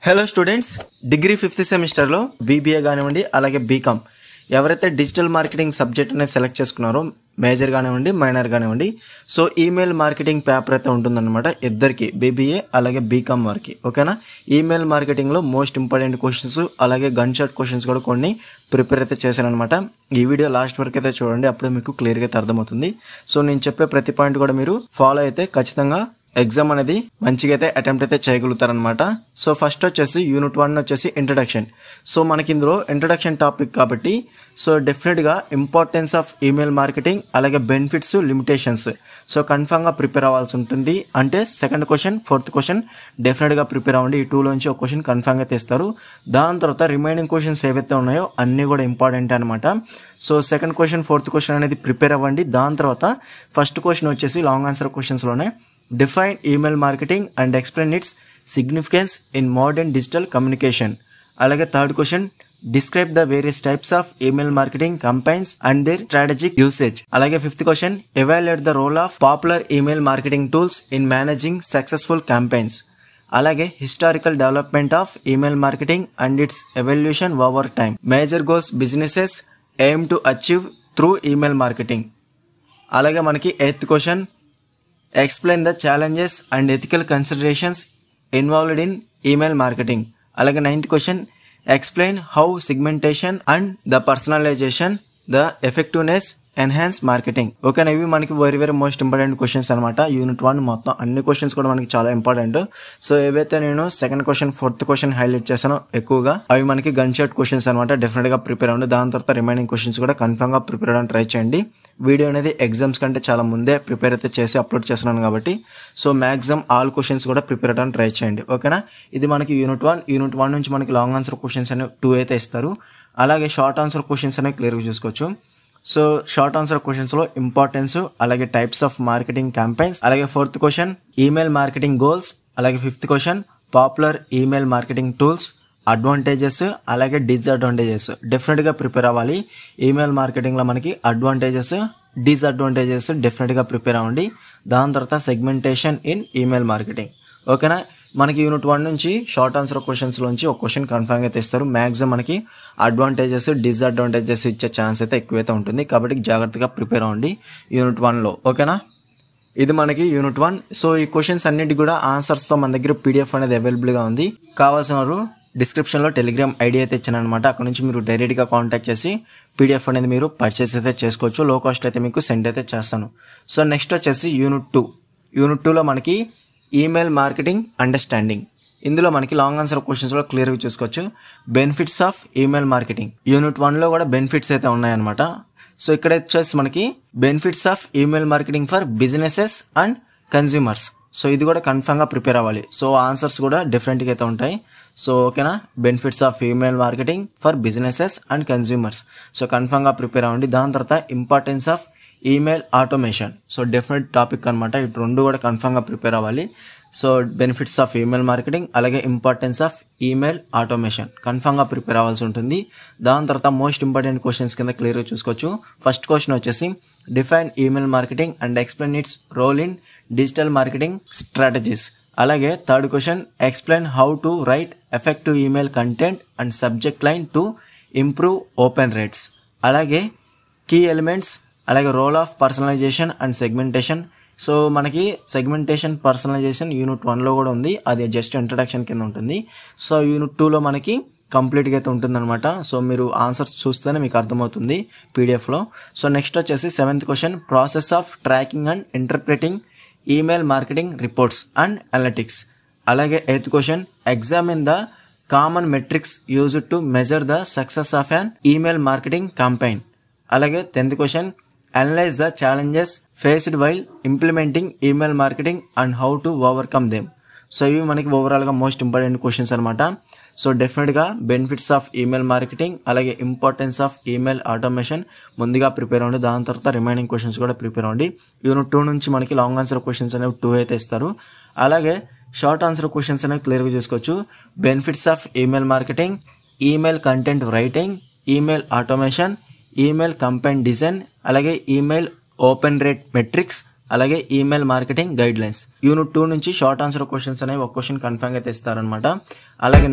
Hello students, degree 5th సెమిస్టర్లో BBA కానివ్వండి, అలాగే బీకామ్ ఎవరైతే డిజిటల్ మార్కెటింగ్ సబ్జెక్ట్ అనేది సెలెక్ట్ చేసుకున్నారో, మేజర్ కానివ్వండి, మైనర్ కానివ్వండి, సో ఈమెయిల్ మార్కెటింగ్ పేపర్ అయితే ఉంటుందన్నమాట ఇద్దరికి, బీబీఏ అలాగే బీకామ్ వారికి. ఓకేనా? ఈమెయిల్ మార్కెటింగ్లో మోస్ట్ ఇంపార్టెంట్ క్వశ్చన్స్ అలాగే గన్ షాట్ క్వశ్చన్స్ కూడా కొన్ని ప్రిపేర్ అయితే చేశానమాట. ఈ వీడియో లాస్ట్ వరకు అయితే చూడండి, అప్పుడే మీకు క్లియర్గా అయితే అర్థమవుతుంది. సో నేను చెప్పే ప్రతి పాయింట్ కూడా మీరు ఫాలో అయితే ఖచ్చితంగా ఎగ్జామ్ అనేది మంచిగా అయితే అటెంప్ట్ అయితే చేయగలుగుతారనమాట. సో ఫస్ట్ వచ్చేసి యూనిట్ 1 వచ్చేసి ఇంట్రడక్షన్. సో మనకి ఇందులో ఇంట్రడక్షన్ టాపిక్ కాబట్టి సో డెఫినెట్గా ఇంపార్టెన్స్ ఆఫ్ ఈమెయిల్ మార్కెటింగ్ అలాగే బెనిఫిట్స్, లిమిటేషన్స్ సో కన్ఫామ్గా ప్రిపేర్ అవ్వాల్సి ఉంటుంది. అంటే సెకండ్ క్వశ్చన్, ఫోర్త్ క్వశ్చన్ డెఫినెట్గా ప్రిపేర్ అవ్వండి. ఈ 2లోంచి ఒక క్వశ్చన్ కన్ఫామ్గా తెస్తారు. దాని తర్వాత రిమైనింగ్ క్వశ్చన్స్ ఏవైతే ఉన్నాయో అన్నీ కూడా ఇంపార్టెంట్ అనమాట. So second question, fourth question అనేది ప్రిపేర్ అవ్వండి. దాని తర్వాత ఫస్ట్ క్వశ్చన్ వచ్చేసి లాంగ్ ఆన్సర్ క్వశ్చన్స్లోనే define email marketing and explain its significance in modern digital communication. అలాగే third question describe the various types of email marketing campaigns and their strategic usage. అలాగే fifth question evaluate the role of popular email marketing tools in managing successful campaigns. అలాగే historical development of email marketing and its evolution over time. Major goals businesses aim to achieve through email marketing. అలాగే మనకి eighth question explain the challenges and ethical considerations involved in email marketing. అలాగే ninth question explain how segmentation and the personalization the effectiveness enhance marketing. ఓకేనా? ఇవి మనకి very most important questions అనమాట. Unit 1 మొత్తం అన్ని questions కూడా మనకి చాలా ఇంపార్టెంట్. సో ఏవైతే నేను second question, fourth question highlight చేశానో ఎక్కువగా అవి మనకి గన్ షాట్ క్వశ్చన్స్ అనమాట. డెఫినెట్ గా ప్రిపేర్ అవ్వండి. దాని తర్వాత రిమైనింగ్ క్వశ్చన్స్ కూడా కన్ఫర్మ్ గా ప్రిపేర్ అవ్వడానికి ట్రై చేయండి. వీడియో అనేది ఎగ్జామ్స్ కంటే చాలా ముందే ప్రిపేర్ అయితే చేసి అప్లోడ్ చేస్తున్నాను కాబట్టి సో మాక్సిమం ఆల్ క్వశ్చన్స్ కూడా ప్రిపేర్ అవ్వడానికి ట్రై చేయండి. ఓకేనా? ఇది మనకి యూనిట్ 1. యూనిట్ 1 నుంచి మనకి లాంగ్ ఆన్సర్ క్వశ్చన్స్ అనేవి 2 అయితే ఇస్తారు. అలాగే షార్ట్ ఆన్సర్ క్వశ్చన్స్ అనేవి క్లియర్గా చూసుకోవచ్చు. సో షార్ట్ ఆన్సర్ క్వశ్చన్స్ లో ఇంపార్టెన్స్, అలాగే టైప్స్ ఆఫ్ మార్కెటింగ్ క్యాంపెయిన్స్, అలాగే fourth question email marketing goals, అలాగే fifth question popular email marketing tools, advantages అలాగే డిస్అడ్వాంటేజెస్. డెఫినెట్ గా ప్రిపేర్ అవ్వాలి. ఈమెయిల్ మార్కెటింగ్ లో మనకి అడ్వాంటేజెస్, డిస్అడ్వాంటేజెస్ డెఫినెట్ గా ప్రిపేర్ అవ్వండి. దాని తర్వాత సెగ్మెంటేషన్ ఇన్ ఈమెయిల్ మార్కెటింగ్. ఓకేనా? మనకి యూనిట్ 1 నుంచి షార్ట్ ఆన్సర్ క్వశ్చన్స్ లోంచి ఒక క్వశ్చన్ కన్ఫర్మ్ అయితే ఇస్తారు. మ్యాక్సిమం మనకి అడ్వాంటేజెస్, డిస్అడ్వాంటేజెస్ ఇచ్చే ఛాన్స్ అయితే ఎక్కువైతే ఉంటుంది. కాబట్టి జాగ్రత్తగా ప్రిపేర్ అవ్వండి యూనిట్ 1లో. ఓకేనా? ఇది మనకి యూనిట్ 1. సో ఈ క్వశ్చన్స్ అన్నిటి కూడా ఆన్సర్స్తో మన దగ్గర పీడిఎఫ్ అనేది అవైలబుల్గా ఉంది. కావాల్సిన వారు డిస్క్రిప్షన్లో టెలిగ్రామ్ ఐడి అయితే ఇచ్చాను అనమాట. అక్కడ నుంచి మీరు డైరెక్ట్గా కాంటాక్ట్ చేసి పీడిఎఫ్ అనేది మీరు పర్చేస్ అయితే చేసుకోవచ్చు. లో కాస్ట్ అయితే మీకు సెండ్ అయితే చేస్తాను. సో నెక్స్ట్ వచ్చేసి యూనిట్ 2. యూనిట్ 2లో మనకి ఈమెయిల్ మార్కెటింగ్ అండర్స్టాండింగ్. ఇందులో మనకి లాంగ్ ఆన్సర్ క్వశ్చన్స్ కూడా క్లియర్గా చూసుకోవచ్చు. Benefits of email marketing. Unit 1లో కూడా బెనిఫిట్స్ అయితే ఉన్నాయన్నమాట. సో ఇక్కడ వచ్చేసి మనకి benefits of email marketing for businesses and consumers. So ఇది కూడా కన్ఫర్మ్గా ప్రిపేర్ అవ్వాలి. సో ఆన్సర్స్ కూడా డిఫరెంట్గా అయితే ఉంటాయి. సో ఓకేనా? Benefits of email marketing for businesses and consumers. So కన్ఫర్మ్గా ప్రిపేర్ అవ్వండి. దాని తర్వాత importance of email automation. So definite topic అనమాట. ఇటు రెండు కూడా కన్ఫర్మ్గా ప్రిపేర్ అవ్వాలి. So benefits of email marketing అలాగే ఇంపార్టెన్స్ ఆఫ్ ఈమెయిల్ ఆటోమేషన్ కన్ఫర్మ్గా ప్రిపేర్ అవ్వాల్సి ఉంటుంది. దాని తర్వాత మోస్ట్ ఇంపార్టెంట్ క్వశ్చన్స్ కింద క్లియర్గా చూసుకోవచ్చు. ఫస్ట్ క్వశ్చన్ వచ్చేసి define email marketing and explain its role in digital marketing strategies. అలాగే third question explain how to write effective email content and subject line to improve open rates. అలాగే key elements, అలాగే role of personalization and segmentation. So మనకి segmentation, personalization unit 1లో కూడా ఉంది. అది just introduction కింద ఉంటుంది. సో యూనిట్ 2లో మనకి కంప్లీట్గా అయితే ఉంటుందన్నమాట. సో మీరు ఆన్సర్స్ చూస్తేనే మీకు అర్థమవుతుంది పీడిఎఫ్లో. సో నెక్స్ట్ వచ్చేసి 7th question process of tracking and interpreting email marketing reports and analytics. అలాగే 8th question examine the common metrics used to measure the success of an email marketing campaign. అలాగే 10th question analyze the challenges faced while implementing email marketing and how to overcome them. So ఇవి మనకి ఓవరాల్గా most important questions అనమాట. So డెఫినెట్గా benefits of email marketing అలాగే importance of email automation ముందుగా prepare అవ్వండి. దాని తర్వాత రిమైనింగ్ క్వశ్చన్స్ కూడా ప్రిపేర్ అవ్వండి. యూనిట్ 2 నుంచి మనకి లాంగ్ ఆన్సర్ క్వశ్చన్స్ అనేవి 2 అయితే ఇస్తారు. అలాగే షార్ట్ ఆన్సర్ క్వశ్చన్స్ అనేవి క్లియర్గా చూసుకోవచ్చు. Benefits of email marketing, email content writing, email automation, email campaign design, అలాగే ఈమెయిల్ ఓపెన్ రేట్ మెట్రిక్స్, అలాగే email marketing guide lines. Unit 2 నుంచి షార్ట్ ఆన్సర్ క్వశ్చన్స్ అనేవి ఒక క్వశ్చన్ కన్ఫర్మ్ అయితే ఇస్తారనమాట. అలాగే